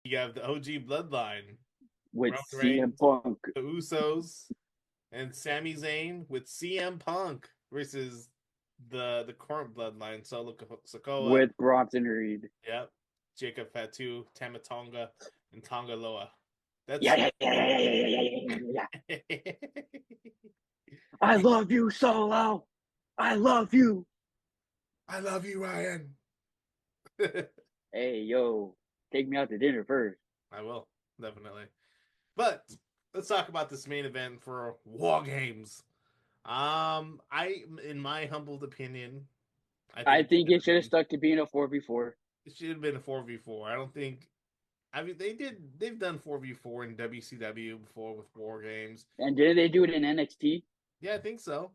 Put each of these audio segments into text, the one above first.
You have the OG bloodline, with Roman CM Reigns, Punk. the Usos, and Sami Zayn with CM Punk versus the current bloodline, Solo Sokoa. With Bronson Reed. Yep. Jacob Fatu, Tamatonga, and Tonga Loa. Yeah, That's yeah, yeah, yeah, yeah, yeah, yeah, yeah, yeah, yeah. I love you, Solo. I love you. I love you, Ryan. Hey, yo, take me out to dinner first. I will, definitely. But let's talk about this main event for War Games. In my humbled opinion, I I think it think should it have should have been stuck to being a 4v4. it should have been a 4v4. I don't think. I mean, they've done 4v4 in WCW before with War Games. And did they do it in NXT? Yeah, I think so.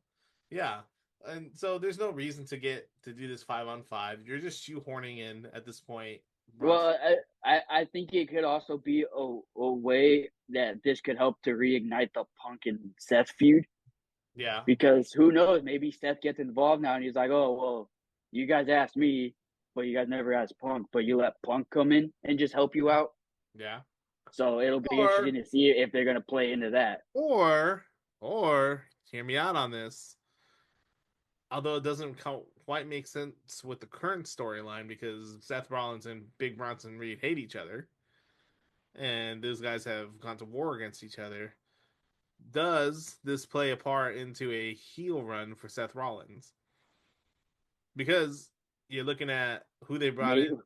Yeah. And so there's no reason to do this 5-on-5. You're just shoehorning in at this point. Bronson. Well, I think it could also be a way that this could help to reignite the Punk and Seth feud. Yeah. Because who knows, maybe Seth gets involved now and he's like, oh, well, you guys asked me, but you guys never asked Punk, but you let Punk come in and just help you out. Yeah. So it'll be interesting Or to see if they're going to play into that. or or hear me out on this. Although it doesn't quite make sense with the current storyline because Seth Rollins and Big Bronson Reed hate each other, and those guys have gone to war against each other. Does this play a part into a heel run for Seth Rollins? Because you're looking at who they brought in.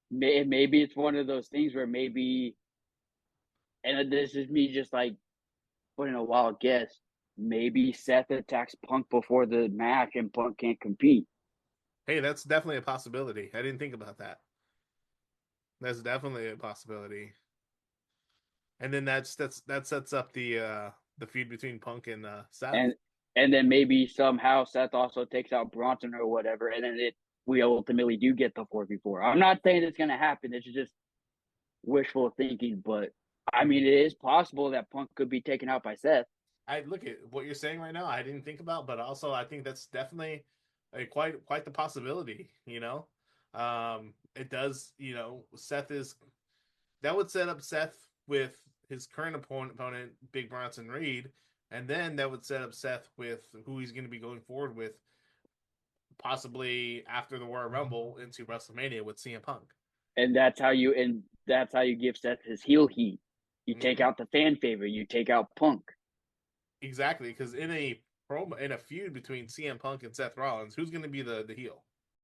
Maybe, maybe it's one of those things where maybe, and this is me just like putting a wild guess, maybe Seth attacks Punk before the match and Punk can't compete. Hey, that's definitely a possibility. I didn't think about that. That's definitely a possibility. And then that sets up the feud between Punk and Seth. And and then maybe somehow Seth also takes out Bronson or whatever, and then we ultimately do get the 4v4. I'm not saying it's gonna happen. It's just wishful thinking, but I mean, it is possible that Punk could be taken out by Seth. I look at what you're saying right now. I didn't think about, but also I think that's definitely quite the possibility. It does. Seth is that would set up Seth with his current opponent, Big Bronson Reed, and then that would set up Seth with who he's going to be going forward with, possibly after the Royal Rumble into WrestleMania with CM Punk. And that's how you give Seth his heel heat. You take Mm-hmm. out the fan favorite. You take out Punk. Exactly, because in a feud between CM Punk and Seth Rollins, who's going to be the heel?